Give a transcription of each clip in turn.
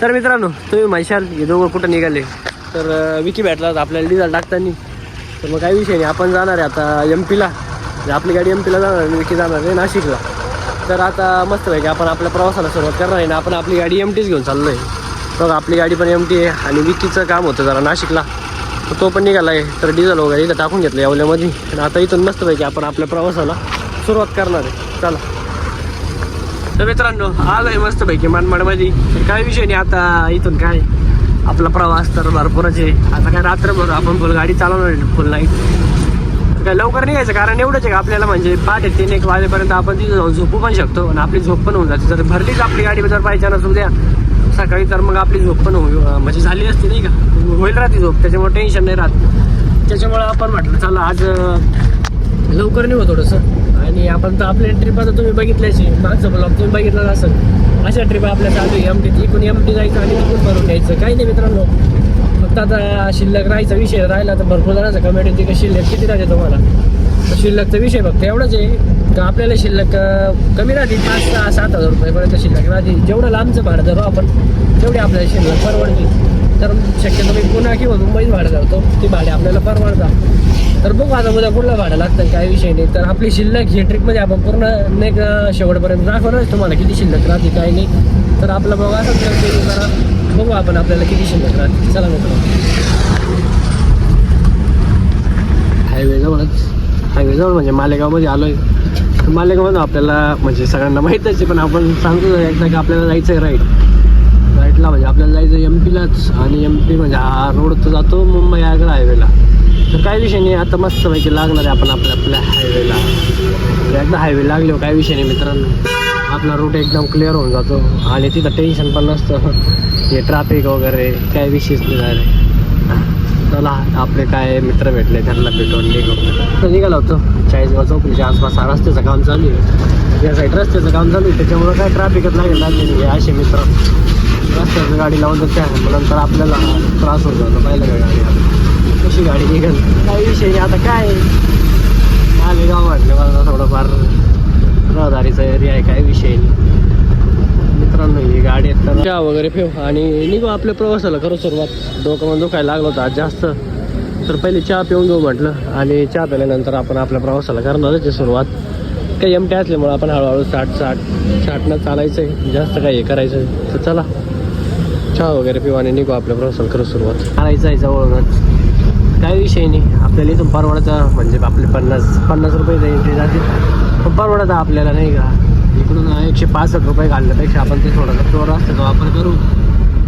तर मित्रांनो तुम्ही म्हशाल हे दोघं कुठं निघाले तर विकी भेटला आपल्याला डिझेल टाकताना. तर मग काही विषय नाही, आपण जाणार आहे आता MP ला. आपली गाडी MP ला जाणार आणि विकी जाणार आहे नाशिकला. तर आता मस्त आहे की आपण आपल्या प्रवासाला सुरुवात करणार आहे ना. आपण आपली गाडी MTच घेऊन चाललो आहे. बघा आपली गाडी पण MT आहे आणि विकीचं काम होतं जरा नाशिकला, तर तो पण निघाला आहे. तर डिझेल वगैरे इथं टाकून घेतलं येवल्यामध्ये आणि आता इथून मस्त आहे की आपण आपल्या प्रवासाला सुरुवात करणार आहे. चला तर मित्रांनो आलो आहे मस्तपैकी मनमाडमध्ये. तर काही विषय नाही, आता इथून काय आपला प्रवास तर भरपूरच आहे. आता काय रात्रभर आपण फुल गाडी चालवणार आहे, फुल नाईट. तर काय लवकर निघायचं कारण एवढंच आहे का आपल्याला म्हणजे 5-3-1 वाजेपर्यंत आपण तिथं जाऊन झोपू पण शकतो आणि आपली झोप पण होऊन जाते. जर भरलीच आपली गाडी जर पाहिजे नसू द्या सकाळी तर मग आपली झोप पण म्हणजे झाली असते नाही का, होईल राहते झोप. त्याच्यामुळे टेन्शन नाही राहत. त्याच्यामुळं आपण म्हटलं चला आज लवकर निघू थोडंसं. आणि आपण तर आपल्या ट्रिप आता तुम्ही बघितल्याची मागचं ब्लॉग तुम्ही बघितलं असेल. अशा ट्रिप आपल्या चालू आहे MT. इकडून MT जायचं आणि तिकडून भरून घ्यायचं. काही नाही मित्रांनो, फक्त आता शिल्लक राहायचा विषय राहिला तर भरपूर जणांचा कमेंट येते की शिल्लक किती राहते तुम्हाला. तर शिल्लकचा विषय फक्त एवढंच आहे तर आपल्याला शिल्लक कमी राहते 5-6-7 हजार रुपयेपर्यंत शिल्लक राहते. जेवढं लांबचं भाडं धरू आपण तेवढी आपल्याला शिल्लक परवडते. तर शक्यतो मी पुन्हा किंवा मुंबईत भाडं जातो ती भाडे आपल्याला परवडतात. तर बघू आता उद्या कुठलं भाडं लागतं काही विषय नाही. तर आपली शिल्लक ही ट्रिपमध्ये आपण पूर्ण नेक शेवटपर्यंत दाखवणारच तुम्हाला किती शिल्लक राहते काही नाही. तर आपलं बघा असं करा, बघू आपण आपल्याला किती शिल्लक राहते. चला मित्रांनो हायवेजवळ म्हणजे मालेगावमध्ये आलो आहे. मालेगावमध्ये आपल्याला म्हणजे सगळ्यांना माहीतच आहे पण आपण सांगतो एकदा की आपल्याला जायचं आहे राईटला. म्हणजे आपल्याला जायचं MPलाच आणि MP म्हणजे हा रोड तर जातो मुंबई आग्रा हायवेला. तर काही विषय नाही, आता मस्तपैकी लागणार आहे आपण आपल्या हायवेला. एकदा हायवे लागल्यावर काही विषय नाही मित्रांनो, आपला रूट एकदम क्लिअर होऊन जातो आणि तिथं टेन्शन पण नसतं हे ट्रॅफिक वगैरे काही विषयच नाही झाले. चला आपले काय मित्र भेटले त्यांना भेटून निघालो होतो. चाळीसगाव चौकीच्या आसपास रस्त्याचं काम चालू आहे. या साईड रस्त्याचं काम चालू आहे त्याच्यामुळं काय ट्रॅफिकच लागेल असे मित्र रस्त्याचं गाडी लावून तर नंतर आपल्याला त्रास होत जातो. पाहिलं का गाडी कशी गाडी निघेल काही विषय नाही. आता काय मालेगाव म्हटलं मला थोडंफार रहदारीचा एरिया आहे काही विषय नाही मित्रांनो. ही गाडी तर चहा वगैरे ठेव आणि निघू आपल्या प्रवासाला करू सुरुवात. डोकं दुखायला लागलं होतं आज जास्त तर पहिले चहा पिऊन घेऊ म्हटलं आणि चहा प्यायल्यानंतर आपण आपल्या प्रवासाला करणारच आहे सुरुवात. काही MT असल्यामुळं आपण हळूहळू 60-60 चालायचं आहे, जास्त काही हे करायचं आहे. तर चला चहा वगैरे पिऊ आणि निघू आपल्या प्रवासाला करू सुरुवात. करायचं आहे जवळूनच काही विषय नाही. आपल्याला इथून परवडायचं म्हणजे आपले 50 रुपये एंट्री जाते पण परवडायचं आपल्याला नाही का. इकडून 165 रुपये घालण्यापेक्षा आपण ते थोडासा चोर रस्त्याचा वापर करू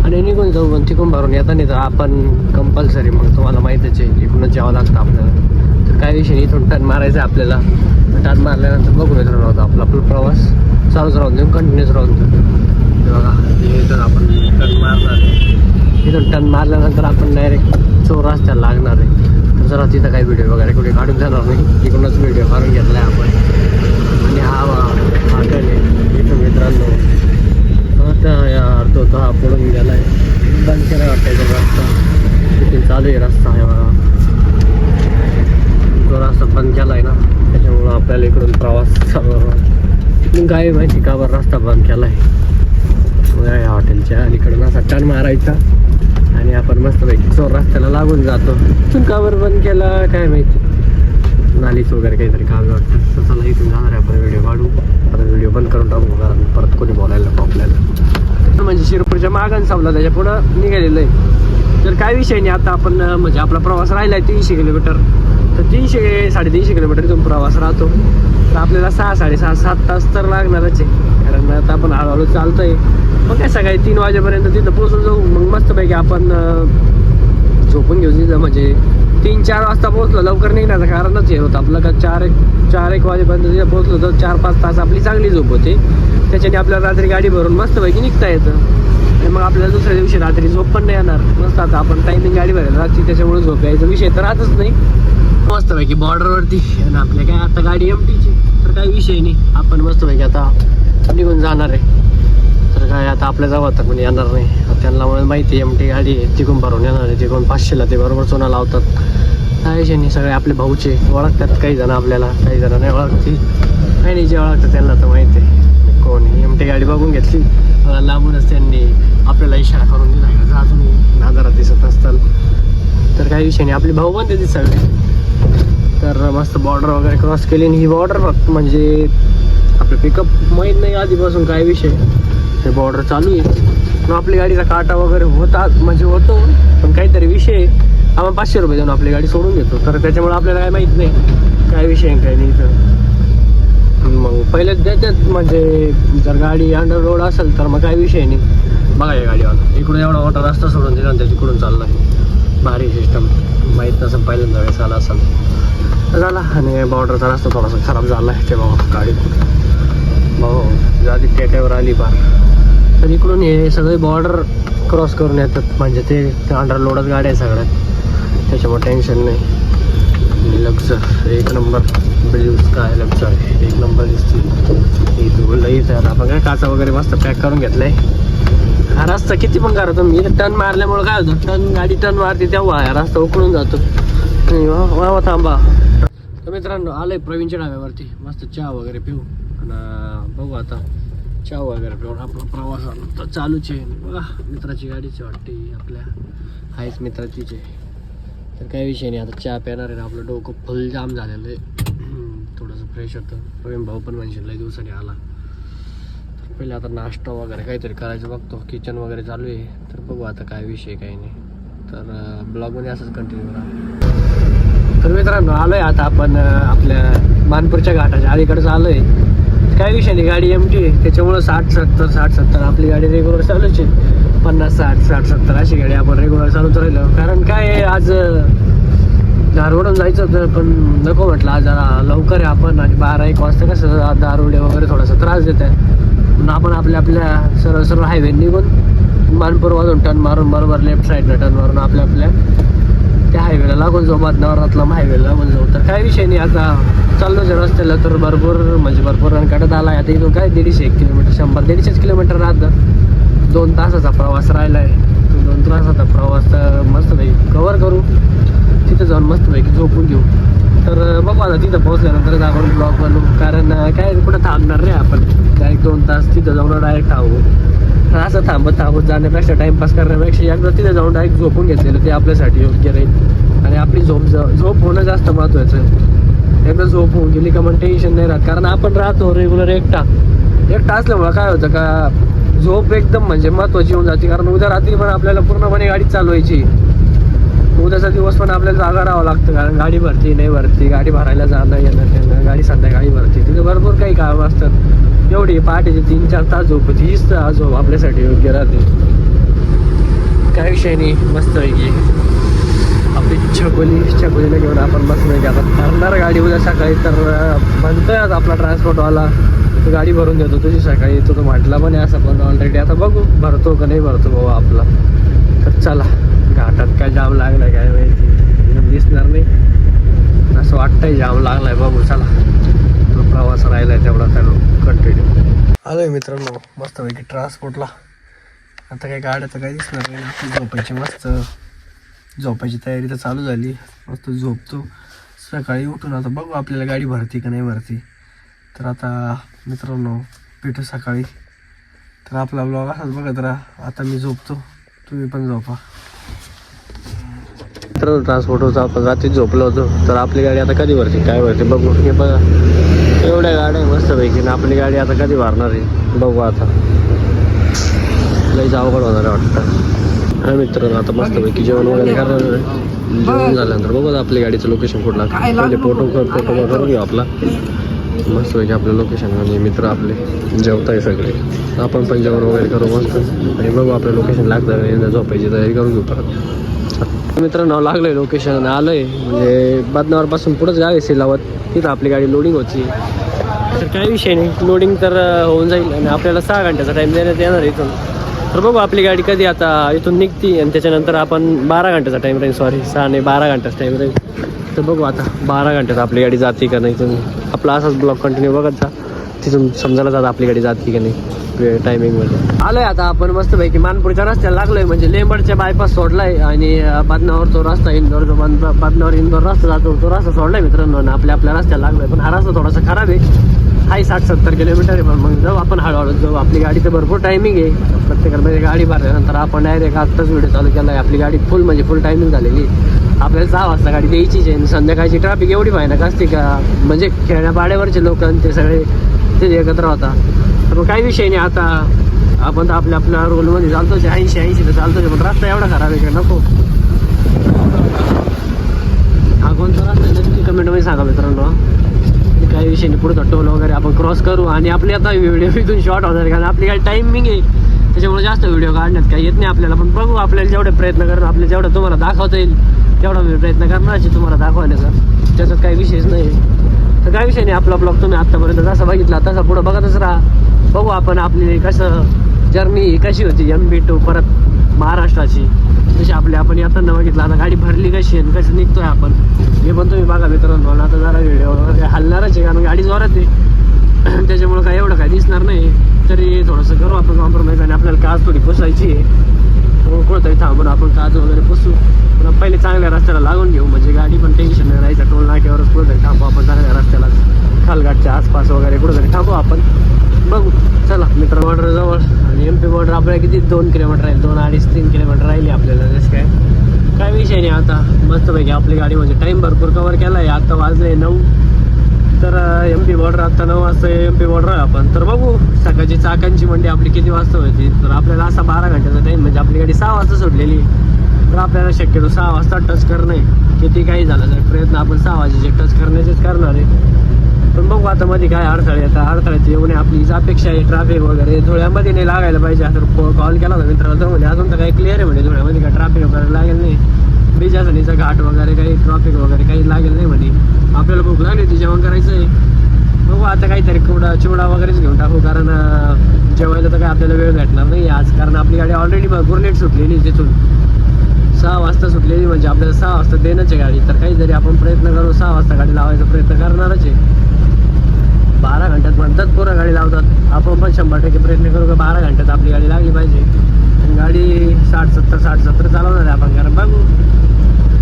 आणि निघून जाऊ. पण तिकडून भरून येता नाही तर आपण कंपल्सरी मग तुम्हाला माहीतच आहे इकडूनच यावं लागतं आपल्याला. तर काही विषय नाही, इथून टर्न मारायचं आहे आपल्याला. टर्न मारल्यानंतर बघून येत राहतो आपला प्रवास चालूच राहून देऊ कंटिन्यूच राहून देऊ. बघा इथून आपण टर्न मारणार आहे. इथून टर्न मारल्यानंतर आपण डायरेक्ट चोर रस्त्याला लागणार आहे. तर जरा तिथं काही व्हिडिओ वगैरे कुठे काढून जाणार नाही, इकडूनच व्हिडिओ काढून घेतला आहे आपण. आणि हा इथं मित्रांनो आता यार तो हा पडून गेला आहे, बंद केला वाटायचा रस्ता. तिथे चालू आहे रस्ता आहे बघा, तो रस्ता बंद केला आहे ना त्याच्यामुळं आपल्याला इकडून प्रवास चालू. काय माहिती का बरं रस्ता बंद केला आहे. या हॉटेलच्या अलीकडून असा टर्न मारायचा आणि आपण मस्तपैकी चोर रस्त्याला लागून जातो. इथून का बरं बंद केला काय माहिती, नालीच वगैरे काहीतरी काम वाटतं. तर चला इथून जाणार आहे आपण व्हिडिओ काढू. आता व्हिडिओ बंद करून टाकू कारण परत कोणी बोलायला नको आपल्याला. म्हणजे शिरपूरच्या मागं सावला त्याच्या पुढं निघालेलं आहे. तर काय विषय नाही, आता आपण म्हणजे आपला प्रवास राहिला आहे 300 किलोमीटर. तर 300-350 किलोमीटर इथून प्रवास राहतो. तर आपल्याला 6-6.5-7 तास तर लागणारच आहे कारण आता आपण हळूहळू चालतो आहे. मग काय सकाळी 3 वाजेपर्यंत तिथं पोहोचून जाऊ. मग मस्तपैकी आपण झोपून घेऊ तिथं. म्हणजे 3-4 वाजता पोहोचलो, लवकर निघण्याचं कारणच हे होतं आपलं का 4-1 वाजेपर्यंत तिथं पोहोचलो तर 4-5 तास आपली चांगली झोप होते. त्याच्याने आपल्याला रात्री गाडी भरून मस्तपैकी निघता येतं आणि मग आपल्याला दुसऱ्या दिवशी रात्री झोप पण नाही येणार. मस्त आता आपण टायमिंग गाडी भरायला राहते त्याच्यामुळे झोप यायचा विषय तर राहतच नाही. मस्तपैकी बॉर्डरवरती आणि आपल्या काय आता गाडी MTची तर काही विषय नाही. आपण मस्तपैकी आता निघून जाणार आहे. तर काय आता आपल्या जवळ आता कोणी येणार नाही. त्यांना माहिती आहे MT गाडी आहे तिकडून भरून येणार आहे. तिकडून 500ला ते बरोबर चुना लावतात. काही विषय नाही, सगळे आपले भाऊचे ओळखतात. काही जण आपल्याला, काही जण नाही ओळखते. काही नाही जे ओळखतात त्यांना तर माहिती आहे कोण. MT गाडी बघून घेतली लांबूनच त्यांनी आपल्याला इशारा करून दिला का जा तुम्ही नादारात दिसत असताल तर काही विषय नाही. आपले भाऊ पण देते सगळे. तर मस्त बॉर्डर वगैरे क्रॉस केली आणि ही बॉर्डर फक्त म्हणजे आपलं पिकअप माहीत नाही आधीपासून काय विषय ते बॉर्डर चालू आहे. मग आपली गाडीचा काटा वगैरे होता म्हणजे होतो पण काहीतरी विषय आहे. आपण 500 रुपये देऊन आपली गाडी सोडून घेतो तर त्याच्यामुळे आपल्याला काय माहीत नाही काय विषय काय नाही. तर मग पहिले त्याच्यात म्हणजे जर गाडी अंडर रोड असेल तर मग काय विषय नाही. बघा या गाडीवाला इकडून एवढा मोठा रस्ता सोडून दिला आणि त्याच्याकडून चालला आहे. भारी सिस्टम माहीत नसेल पहिल्यांदा वेळेस आला असेल झाला. आणि बॉर्डरचा रस्ता थोडासा खराब झाला आहे ते बाबा गाडी भाऊ जाती टेट्यावर आली बा. तर इकडून हे सगळे बॉर्डर क्रॉस करून येतात म्हणजे ते अंडर लोडच गाड्या आहे सगळ्यात त्याच्यामुळे टेन्शन नाही. लक्झर एक नंबर ब्ल्यू स्काय लक्झर एक नंबर दिसते इथं तर आपण काय काचा वगैरे मस्त पॅक करून घेतलाय. हा रस्ता किती पण करा तुम्ही टर्न मारल्यामुळे काय होतं गाडी टर्न मारते तेव्हा हा रस्ता उकळून जातो. वा थांबा. तर मित्रांनो आलंय प्रवीणच्या ढाब्यावरती मस्त चहा वगैरे पिऊ आणि बघू आता चहा वगैरे पिऊन आपला प्रवास तर चालूच आहे. बघा मित्राची गाडीच वाटते आपल्या आहेच मित्राचीच आहे. तर काही विषय नाही आता चहा पिणार आहे. आपलं डोकं फुल जाम झालेलं आहे थोडंसं फ्रेश होतं. प्रवीण भाऊ पण म्हणजे लई दिवसांनी आला तर पहिले आता नाश्ता वगैरे काहीतरी करायचं बघतो. किचन वगैरे चालू आहे तर बघू आता काय विषय काही नाही. तर ब्लॉगमध्ये असंच कंटिन्यू करा. तर मित्रांनो आलो आहे आता आपण आपल्या मानपूरच्या घाटाच्या अलीकडचं आलो आहे. काही विषय नाही गाडी एमटी आहे त्याच्यामुळं 60-70 आपली गाडी रेग्युलर चालूच आहे. 50-60-60-70 अशी गाडी आपण रेग्युलर चालूच राहिलो. कारण काय आहे आज धारवडून जायचं होतं पण नको म्हटलं आज जरा लवकर आहे आपण आणि 12-1 वाजता कसं दारुडे वगैरे थोडासा त्रास देत आहे म्हणून आपण आपल्या सरळ हायवे निघून मानपूर वाजून टर्न मारून बरोबर लेफ्ट साईडला टर्न मारून आपल्या त्या हायवेला लागून जाऊ बदनावरातला हायवेला लागून जाऊ. तर काही विषय नाही आता चाललो जर रस्त्याला तर भरपूर रन काढत आला. आता इथून काय 150 किलोमीटर 100-150 किलोमीटर राहतं. 2 तासाचा प्रवास राहिला आहे. 2 तासाचा प्रवास तर मस्तपैकी कवर करू तिथं जाऊन मस्तपैकी झोपून घेऊ. तर बघू आता तिथं पोहोचल्यानंतरच आपण ब्लॉग बनवू कारण काय कुठं थांबणार रे आपण डायरेक्ट 2 तास तिथं जाऊन डायरेक्ट थांबू. असं थांबत जाण्यापेक्षा टाइमपास करण्यापेक्षा एकदा तिथे जाऊन डायरेक्ट झोपून घेतलेलं ते आपल्यासाठी योग्य राहील. आणि आपली झोप होणं जास्त महत्त्वाचं आहे. एकदा झोप होऊन गेली का मग टेन्शन नाही राहत कारण आपण राहतो रेग्युलर एकटा असल्यामुळं काय होतं का झोप एकदम म्हणजे महत्त्वाची होऊन जाते. कारण उद्या रात्री पण आपल्याला पूर्णपणे गाडी चालवायची. उद्याचा दिवस पण आपल्याला जागा राहावं लागतं कारण गाडी भरती नाही भरती गाडी भरायला जाणं येणं त्यांना गाडी संध्याकाळी भरती तिथे भरपूर काही कामं असतात. एवढी पहाटेची 3-4 तास झोप होती हीच झोप आपल्यासाठी योग्य राहते. काही विषय नाही मस्त पैकी आपली छकोलीला घेऊन आपण मस्तपैकी आता ठरणार गाडी उद्या सकाळी. तर म्हणतोय आज आपला ट्रान्सपोर्टवाला तू गाडी भरून देतो तुझी सकाळी तो म्हटला पण असं पण ऑलरेडी आता बघू भरतो का नाही भरतो बाबा आपला. तर चला घाटात काय जाम लागलाय काय माहिती दिसणार नाही असं वाटतंय जाम लागलाय बघू. चला तो प्रवास राहिलाय तेवढा कंटिन्यू आलोय मित्रांनो मस्तपैकी ट्रान्सपोर्टला. आता काही गाड्या तर काही दिसणार नाही. आपली झोपायची तयारी तर चालू झाली. मस्त झोपतो सकाळी उठून आता बघू आपल्याला गाडी भरती का नाही भरती. तर आता मित्रांनो भेटू सकाळी. तर आपला ब्लॉग असाच बघत राहा. आता मी झोपतो तुम्ही पण झोपा. मित्रांनो ट्रान्सपोर्टवरचा आपण रात्री झोपलो होतो तर आपली गाडी आता कधी भरते काय भरते बघू. हे बघा एवढ्या गाड्या मस्तपैकी ना आपली गाडी आता कधी भरणार आहे बघू. आता लईच अवघड होणार आहे वाटतं. हा मित्रांनो आता मस्तपैकी जेवण वगैरे करणार आहे. जेवण झाल्यानंतर बघू आपली गाडीचं लोकेशन कुठला पहिले फोटो करून घेऊ आपला मस्तपैकी आपलं लोकेशन. म्हणजे मित्र आपले जेवताय सगळे आपण पण जेवण वगैरे करू मस्त आणि बघू आपलं लोकेशन लागतं झोपायची तयारी करून घेऊ परत. मित्रांनो लागलंय लोकेशन आलंय म्हणजे बदनावरपासून पुढंच गाव आहे सिलावत तिथं आपली गाडी लोडिंग होती. तर काही विषय नाही लोडिंग तर होऊन जाईल आणि आपल्याला 6 घंट्याचा टाईम देण्यात येणार इथून. तर बघू आपली गाडी कधी आता इथून निघती आणि त्याच्यानंतर आपण 12 घंट्याचा टाईम राहील 6 नाही 12 घंट्याचा टाईम राहील. तर बघू आता 12 घंट्यात आपली गाडी जाते का नाही. तुम्ही आपला असाच ब्लॉग कंटिन्यू बघत जा तिथून समजायला जात आपली गाडी जाते का नाही टायमिंगमध्ये. आलोय आता आपण मस्तपैकी मानपूरच्या रस्त्याला लागलोय म्हणजे लेंबडच्या बायपास सोडलाय आणि बदनावर तो रस्ता इंदोर जो बदनावर इंदोर रस्ता जातो तो रस्ता सोडलाय मित्रांनो. आपल्या रस्त्याला लागलोय पण हा रस्ता थोडासा खराब आहे हाय 60-70 किलोमीटर आहे. पण मग जाऊ आपण हळूहळू जाऊ. आपली गाडी तर भरपूर टायमिंग आहे. प्रत्येकामध्ये गाडी भरल्यानंतर आपण डायरेक्ट आत्ताच व्हिडिओ चालू केला आहे. आपली गाडी फुल म्हणजे फुल टायमिंग झालेली. आपल्याला 6 वाजता गाडी द्यायचीच आहे. संध्याकाळची ट्रॅफिक एवढी भयानक असते का, म्हणजे खेड्यापाड्यावरचे लोक आणि ते सगळे ते एकत्र होता. तर मग काही विषय नाही. आता आपण तर आपल्या रोलमध्ये चालतोच 80 तर चालतोच. पण रस्ता एवढा खराब आहे का नको. हा कोणता रस्ता आहे नक्की कमेंटमध्ये सांगा मित्रांनो. काही विषय नाही. पुढचा टोल वगैरे आपण क्रॉस करू. आणि आपली आता व्हिडिओ इथून शॉर्ट होणार कारण आपली काही टायमिंग आहे. त्याच्यामुळे जास्त व्हिडिओ काढण्यात काही येत नाही आपल्याला. पण बघू आपल्याला जेवढे प्रयत्न करून आपल्याला जेवढं तुम्हाला दाखवता येईल तेवढा मी प्रयत्न करणार तुम्हाला दाखवण्याचा. त्याच्यात काही विषयच नाही. तर काही विषय नाही. आपला ब्लॉग तुम्ही आत्तापर्यंत जसा बघितला तसा पुढं बघतच राहा. बघू आपण आपली कसं जर्नी कशी होती MP to परत महाराष्ट्राची. तशी आपण येताना बघितलं. आता गाडी भरली कशी आहे कसं निघतोय आपण हे पण तुम्ही बघा मित्रांनो. आता जरा व्हिडिओ वगैरे हलणारच आहे कारण गाडी जोरात आहे. त्याच्यामुळे काय एवढं काय दिसणार नाही. तरी थोडंसं करू आपण कॉम्प्रोमाइज. आणि आपल्याला काच थोडी पुसायची आहे. कुठंतरी थांबून आपण काच वगैरे पुसू. पण पहिले चांगल्या रस्त्याला लागून घेऊ म्हणजे गाडी पण टेन्शन नाही राहायचं. टोल नाक्यावरच कुठंतरी थांबू आपण चांगल्या रस्त्याला. खालघाटच्या आसपास वगैरे कुठंतरी थांबू आपण. बघू चला मित्र. बॉर्डर जवळ आणि MP बॉर्डर आपल्याला किती 2 किलोमीटर राहील. 2-2.5-3 किलोमीटर राहिली आपल्याला. जसं काय विषय नाही. आता मस्तपैकी आपली गाडी म्हणजे टाईम भरपूर कवर केला आहे. आता वाजले 9 तर MP बॉर्डर आता 9 वाजता MP बॉर्डर आहे आपण. तर बघू सकाळची चाकांची मंडी आपली किती वाजता होती. तर आपल्याला असा 12 घंट्याचा टाईम म्हणजे आपली गाडी 6 वाजता सुटलेली. तर आपल्याला शक्यतो 6 वाजता टच करणे किती काही झालं तर प्रयत्न आपण 6 वाजेचे टच करण्याचेच करणार आहे. पण बघू आता मध्ये काय अडथळे येतात. अडथळ्याची येऊन आपली हीच अपेक्षा आहे. ट्रॅफिक वगैरे धुळ्यामध्ये नाही लागायला पाहिजे. आता कॉल केला होता मित्राला तर म्हणजे अजून तर काही क्लिअर आहे म्हणजे धुळ्यामध्ये काय ट्रॅफिक वगैरे लागेल नाही. बिजासनीचा घाट वगैरे काही ट्रॅफिक वगैरे काही लागेल नाही म्हणे. आपल्याला भूक लागली होती जेवण करायचं आहे. बघू आता काहीतरी चिवडा वगैरेच घेऊन टाकू कारण जेवायला तर काय आपल्याला वेळ भेटणार नाही आज. कारण आपली गाडी ऑलरेडी भरपूर लेट सुटलेली तिथून 6 वाजता सुटलेली म्हणजे आपल्याला 6 वाजता देणंच आहे गाडी. तर काहीतरी आपण प्रयत्न करू 6 वाजता गाडी लावायचा प्रयत्न करणारच आहे. 12 घंट्यात म्हणतात पुरं गाडी लावतात. आपण पण 100% प्रयत्न करू का 12 घंट्यात आपली गाडी लागली पाहिजे. आणि गाडी 60-70 चालवणार आहे आपण. कारण बघू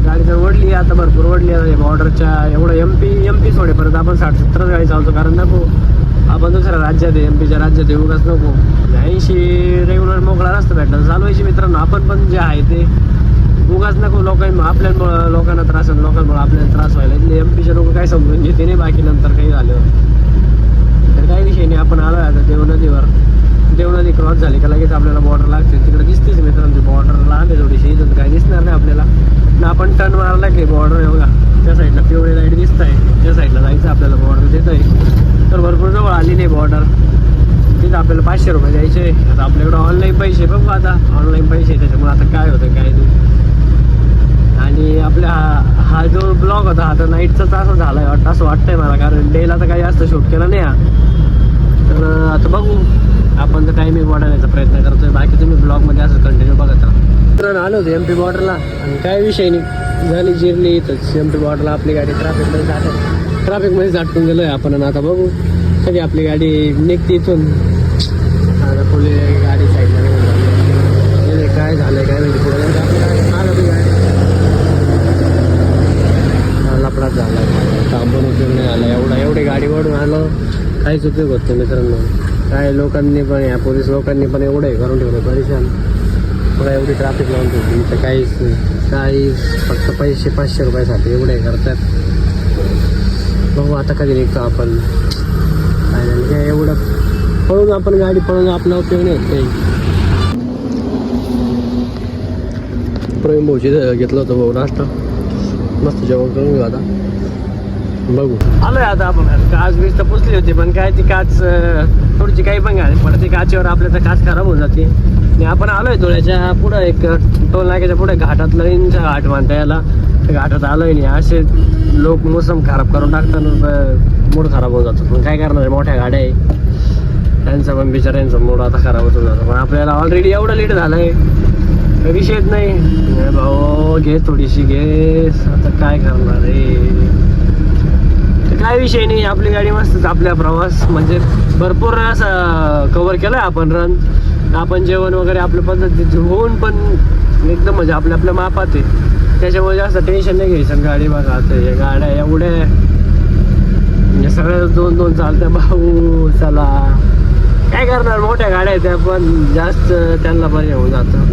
गाडी तर ओढली आता भरपूर ओढली आहे बॉर्डरच्या. एवढं MP सोडेपर्यंत आपण 60-70 गाडी चालतो. कारण नको आपण दुसऱ्या राज्यात आहे MPच्या राज्यात उगाच नको. 80 रेग्युलर मोकळा रस्ता भेटला चालवायची मित्रांनो. आपण पण जे आहे ते उगाच नको. आपल्या लोकांना त्रास होतो. लोकांमुळे आपल्याला त्रास व्हायला. इथले MPचे लोक काय समजून घेते नाही. बाकी नंतर काही झालं तर काही विषय नाही. आपण आलो आता देवनदी क्रॉस झाली का लगेच आपल्याला बॉर्डर लागते. तिकडे दिसतेच मित्रांनो बॉर्डर लांब आहे थोडीशी. इथं काही दिसणार नाही आपल्याला. ना आपण टर्न मारला की बॉर्डर बघा त्या साईडला पिवळे लाईट दिसत आहे. त्या साईडला जायचं आपल्याला बॉर्डर देत आहे. तर भरपूर जवळ आली नाही बॉर्डर. तिथं आपल्याला 500 रुपये द्यायचे. आता आपल्याकडं ऑनलाईन पैसे बघू आता ऑनलाईन पैसे त्याच्यामुळे आता काय होतं काय नाही. आणि आपल्या हा जो ब्लॉग होता हा तर नाईटचाच असं झाला आहे असं वाटतंय मला. कारण डेला तर काही जास्त शूट केला नाही हा. तर आता बघू आपण तर टायमिंग वाढवण्याचा प्रयत्न करतोय. बाकी तुम्ही ब्लॉगमध्ये असं कंटिन्यू बघत राहा. तर आलो होतो MP बॉर्डरला आणि काय विषय नाही झाली जिरली इथंच MP बॉर्डरला आपली गाडी ट्रॅफिकमध्ये झाटून गेलो आहे आपण. आता बघू कधी आपली गाडी निघते इथून. आता पुढे गाडी साईडला निघून काय झालं काय माहिती पुढे आलं ती गाडी लपडाच झाला. थांबून उपयोग नाही आला. एवढी गाडी वाढून आलं काहीच उपयोग होत नाही मित्रांनो. काय लोकांनी पण या पोलीस लोकांनी पण एवढं हे करून ठेवलं परेशान. बघा एवढी ट्रॅफिक लावून ठेवली तर काही फक्त 500 रुपयासाठी एवढे करतात. बघू आता कधी निघतो आपण. काय एवढं पळून आपण गाडी पळून आपला उपयोग नाही होत काही. प्रवीण भाऊची घेतलं होतं भाऊ नाश्ता. मस्त जेवण करून घेऊ आता. बघू आलोय आता आपण. काच बीज तर पुसली होती पण काय ती काच थोडीशी काही पण घाल पडते काचेवर आपल्या तर काच खराब होऊन जाते. आणि आपण आलोय धुळ्याच्या पुढं एक टोल नाक्याच्या पुढे घाटातलं इंचा घाट म्हणता याला. घाटात आलोय नाही असे लोक मोसम खराब करून टाकतात. मूड खराब होऊन जातो. पण काय करणार आहे मोठ्या गाड्या आहे त्यांचा पण बिचाऱ्यांचा मूड आता खराब होऊन जातो. पण आपल्याला ऑलरेडी एवढं लेट झालंय विषयच नाही. भाऊ घे थोडीशी घे आता काय करणार आहे. काय विषय नाही. आपली गाडी मस्तच. आपला प्रवास म्हणजे भरपूर असं कव्हर केलाय आपण. रन आपण जेवण वगैरे आपल्या पद्धतीत होऊन पण एकदम म्हणजे आपल्या मापात आहे. त्याच्यामुळे जास्त टेन्शन नाही घ्यायचं. गाडी बघा आता गाड्या एवढ्या म्हणजे सगळ्या 2-2 चालत्या भाऊ. चला काय करणार, मोठ्या गाड्या आहेत त्या पण जास्त त्यांना पर्याय होऊन जातं.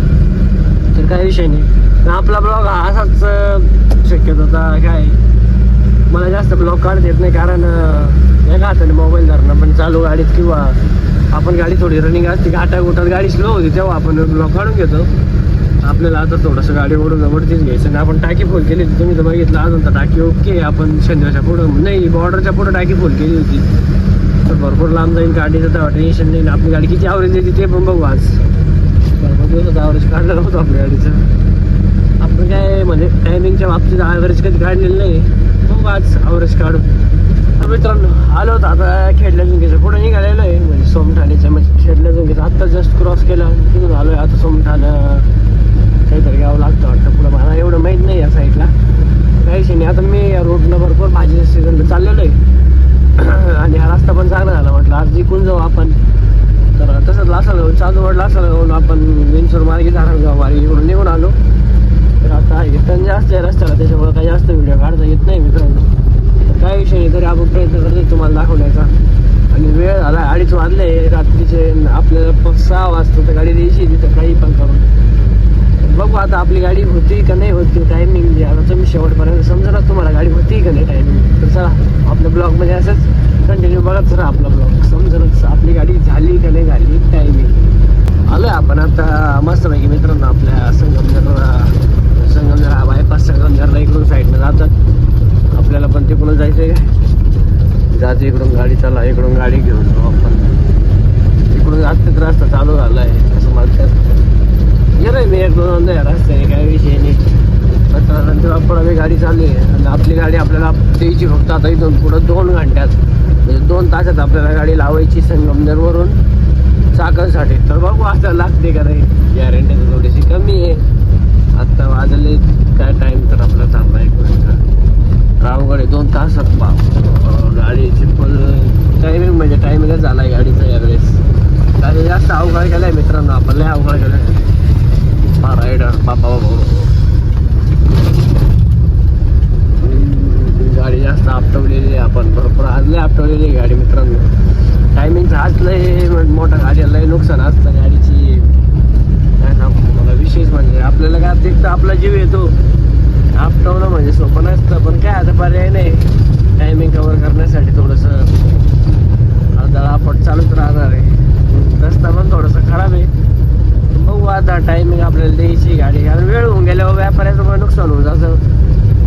तर काही विषय नाही. पण आपला ब्लॉग हा असाच शक्यतो. होता काय मला जास्त ब्लॉग काढता येत नाही, कारण एका हाताने मोबाईल धरणं पण चालू गाडीत, किंवा आपण गाडी थोडी रनिंग असते घाटा गोटात गाडी स्लो होती तेव्हा आपण ब्लॉग काढून घेतो. आपल्याला आता थोडंसं गाडी ओढून जवळतीच घ्यायचं आणि आपण टाकी फुल केली होती. तुम्ही तर बघितलं अजून तर टाकी ओके. आपण शंद्याच्या पुढं नाही, बॉर्डरच्या पुढं टाकी फुल केली होती. तर भरपूर लांब जाईल गाडीचं, तेव्हा टेन्शन नाही. आपली गाडी किती ॲव्हरेज देते ते पण बघू. आज भरपूर दिवसात ॲव्हरेज काढलं नव्हतं आपल्या गाडीचं. आपण काय म्हणजे टायमिंगच्या बाबतीत ॲव्हरेज कधी काढलेलं नाही. बघू आज ॲव्हरेज काढू. तर मित्रांनो आलो होतं आता खेडल्या झुंकीचं पुढे निघालेलं आहे, म्हणजे सोमठाण्याच्या म्हणजे खेडल्या झुंकीचं आत्ता जस्ट क्रॉस केलं. तिथून आलो आहे आता सोमठाणं काहीतरी गावं लागतं वाटतं पुढं. मला एवढं माहीत नाही या साईडला काहीच नाही. आता मी या रोडनं भरपूर भाजी सीझनला चाललेलो आहे आणि हा रस्ता पण चांगला झाला. म्हटलं आज जिंकून जाऊ आपण. तर तसंच लासलगाव चांदवड लासलगावून आपण विंचूर मार्गे धारणगाव मार्गे इकडून निघून आलो. तर आता इथं जास्त आहे रस्त्याला, त्याच्यामुळे काही जास्त व्हिडिओ काढता येत नाही मित्रांनो. तर काही विषय नाही, तरी आपण प्रयत्न करतो तुम्हाला दाखवण्याचा. आणि वेळ झाला 2:30 वाजले रात्रीचे. आपल्याला 6 वाजता तर गाडी द्यायची तिथं काही पण करून. बघू आता आपली गाडी होती का नाही होती टायमिंग. आता तुम्ही शेवटपर्यंत समजा तुम्हाला गाडी होती का नाही टायमिंग. तर चला आपल्या ब्लॉगमध्ये असंच कंटिन्यू बघत जरा आपला ब्लॉग समजूनच आपली गाडी झाली का नाही झाली टायमिंग. आलोय आपण आता मस्तपैकी मित्रांनो आपल्या संगमनेर हा बायपास संगमनेरला इकडून साईडनं जातात. आपल्याला पण तिकडून जायचं आहे. जाते इकडून गाडी चला इकडून गाडी घेऊन जाऊ आपण. इकडून जातेच रस्ता चालू झाला आहे असं म्हणतात. गेलोय मी 1-2 रस्त्याने काही विषय नाही. नंतर पुढं मी गाडी चालली आहे आणि आपली गाडी आपल्याला द्यायची फक्त आता इथून पुढं 2 घंट्यात, म्हणजे 2 तासात आपल्याला गाडी लावायची संगमनेरवरून चाकणसाठी. तर बघू आता लागते का नाही, गॅरंटी तर थोडीशी कमी आहे. आत्ता वाजले काय टाईम तर आपला चालला आहे रावगड 2 तासात गाडीची फुल टायमिंग, म्हणजे टायमिंगच झाला आहे गाडीचा यावेळेस. गाडी जास्त अवघड केला आहे मित्रांनो, आपण लय अवघड केलं आहे. रायडर बाबा गाडी जास्त आपटवलेली आहे आपण, भरपूर आज लय आपटवलेली आहे गाडी मित्रांनो. टायमिंगचं आज लय मोठा गाडीला लय नुकसान असतं गाडीची. काय सांगू मला विशेष म्हणजे आपल्याला काय तिथं आपला जीव येतो. आपटवणं म्हणजे सोपं नसतं, पण काय आता पर्याय नाही. टायमिंग कवर करण्यासाठी थोडंसं दळापट चालूच राहणार आहे. रस्ता पण थोडंसं खराब आहे. बघू आता टायमिंग आपल्याला द्यायची गाडी, कारण वेळ होऊन गेल्यावर व्यापाऱ्याचं पण नुकसान होऊन जातं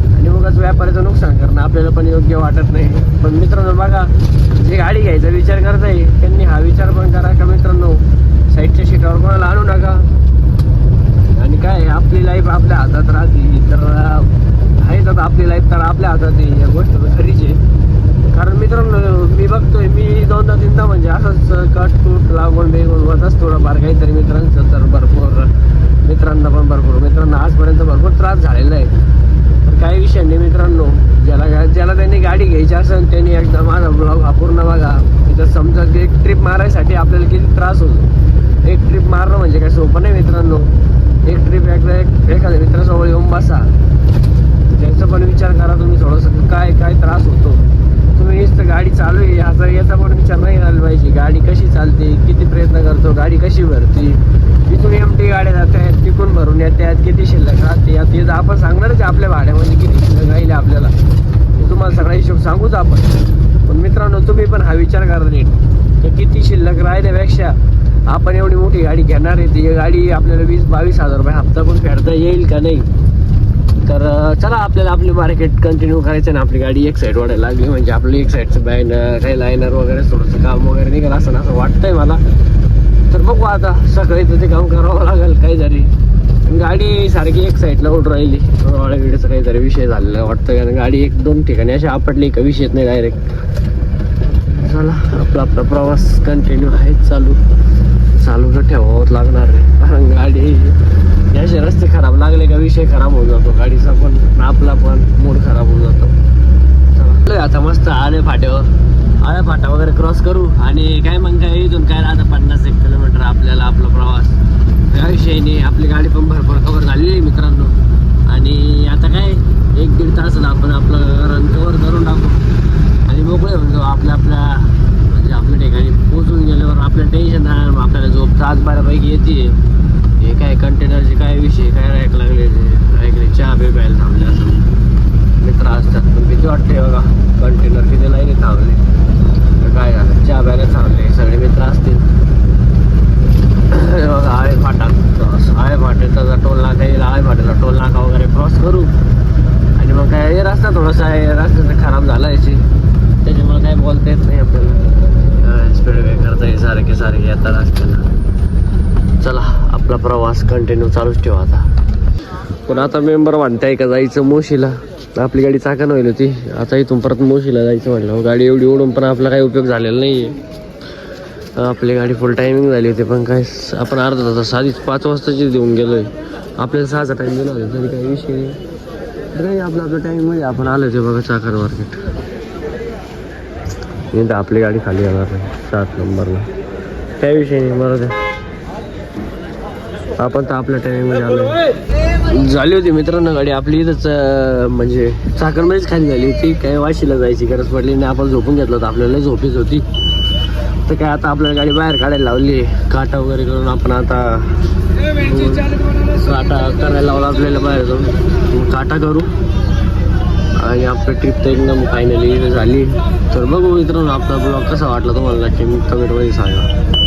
आणि मगच व्यापाऱ्याचं नुकसान करणं आपल्याला पण योग्य वाटत नाही. पण मित्रांनो बघा, जे गाडी घ्यायचा विचार करताय त्यांनी हा विचार पण करा का मित्रांनो साईडच्या सीटावर कोणाला आणू नका. आणि काय आपली लाईफ आपल्या हातात राहते. तर आहेच आता आपली लाईफ तर आपल्या हातात आहे, या गोष्ट तर खरीच आहे. कारण मित्रांनो मी बघतोय, मी 2दा-3दा म्हणजे असंच कटकूट लागून बेगून होतच थोडंफार काहीतरी मित्रांचं. तर भरपूर मित्रांना पण मित्रांना आजपर्यंत भरपूर त्रास झालेला आहे. तर काही विषय नाही मित्रांनो, ज्याला त्यांनी गाडी घ्यायची असेल त्यांनी एकदा माझा ब्लॉग हा पूर्ण बघा. त्याच्यात समजा की एक ट्रिप मारायसाठी आपल्याला किती त्रास होतो. एक ट्रिप मारणं म्हणजे काय सोपं नाही मित्रांनो. एक ट्रिप एखाद्या मित्रासोबत येऊन बसा, त्याचा पण विचार करा तुम्ही थोडंसं काय त्रास होतो. तुम्ही नुसतं गाडी चालू आहे याचा पण विचार नाही झाला पाहिजे. गाडी कशी चालते, किती प्रयत्न करतो, गाडी कशी भरते, इथून एमटी गाड्या जात आहेत, तिकून भरून येतात, किती शिल्लक राहते. आता आपण सांगणारच आपल्या भाड्यामध्ये किती शिल्लक राहिले आपल्याला, तुम्हाला सगळा हिशोब सांगूच आपण. पण मित्रांनो तुम्ही पण हा विचार करा नीट, तर किती शिल्लक राहिल्यापेक्षा आपण एवढी मोठी गाडी घेणार आहे, ती गाडी आपल्याला 20-22 हजार रुपये हप्ता पण फेडता येईल का नाही. तर चला आपल्याला आपली मार्केट कंटिन्यू करायचं ना. आपली गाडी एक साईड वाढायला लागली म्हणजे आपली एक साईडचं बॅनर काही लायनर वगैरे थोडंसं काम वगैरे निघालं असं वाटतंय मला. तर बघू आता सकाळी तर ते काम करावं लागेल काही जरी. गाडी सारखी एक साईडला उठ राहिली, वाड्याविड्याचा काहीतरी विषय झालेला वाटतं. कारण गाडी 1-2 ठिकाणी अशी आपटली का विषयच नाही डायरेक्ट. चला आपला प्रवास कंटिन्यू आहे चालू तर ठेवावंच लागणार आहे. कारण गाडी याचे रस्ते खराब लागले का विषय खराब होऊन जातो गाडीचा पण, आपला पण मूड खराब होऊन जातो. चला आता मस्त आळे फाटा वगैरे क्रॉस करू आणि काय मग काय इथून काय राहतं 50-1 किलोमीटर आपल्याला आपला प्रवास. काही विषय नाही, आपली गाडी पण भरपूर कवर झालेली आहे मित्रांनो. आणि आता काय 1-1.5 तासाला आपण आपलं रन कवर करून टाकू आणि मोकळे होऊन आपल्या म्हणजे आपल्या ठिकाणी पोचून गेल्यावर आपल्याला टेन्शन नाही, मग आपल्याला झोप आज बऱ्यापैकी येते. हे काय कंटेनरचे काय विषय काय रॅक लागले काय चहा बी प्यायला थांबले असं मित्र असतात. पण भीती वाटते बघा कंटेनर किती नाही थांबले तर काय झालं चहा प्यायला थांबले सगळे मित्र असतील. बघा आहे फाटा आहे फाट्याचा टोल नाका येईल. आहे फाट्याचा टोल नाका वगैरे क्रॉस करू आणि मग काय हे रस्ता थोडासा आहे रस्ता खराब झाला याची त्याच्यामुळे काय बोलता येत नाही आपल्याला. स्पीड काय करता येईल सारखे येतात रस्त्याला. चला आपला प्रवास कंटिन्यू चालूच ठेवा आता. पण आता मेंबर म्हणताय का जायचं मोशीला. आपली गाडी चाकण होईल होती आता इथून परत मोशीला जायचं म्हटलं. गाडी एवढी ओढून पण आपला काही उपयोग झालेला नाही आहे. आपली गाडी फुल टायमिंग झाली होती पण काय आपण अर्धा तास आधीच 5 वाजताची देऊन गेलो आहे. आपल्याला 6चा टाईम दिला होता तरी काही विषय नाही. नाही आपल्या टाईममध्ये आपण आलो होते बघा चाकण मार्केट. नाही तर आपली गाडी खाली येणार नाही 7 नंबरला काही विषय नाही. बरं द्या आपण तर आपल्या टायमिंगमध्ये आलो. झाली होती मित्रांनो गाडी आपली इथंच म्हणजे चाकणमध्येच खाली झाली होती. काही वाशीला जायची गरज पडली नाही. आपण झोपून घेतलं होतं आपल्याला झोपीच होती तर काय आता आपल्याला गाडी बाहेर काढायला लावली काटा वगैरे करून. आपण आता काटा करायला लावला आपल्याला बाहेर जाऊन काटा करू आणि आपली ट्रिप तर एकदम फायनली झाली. तर बघू मित्रांनो आपला ब्लॉग कसा वाटला तुम्हाला नक्की कमेंटमध्ये सांगा.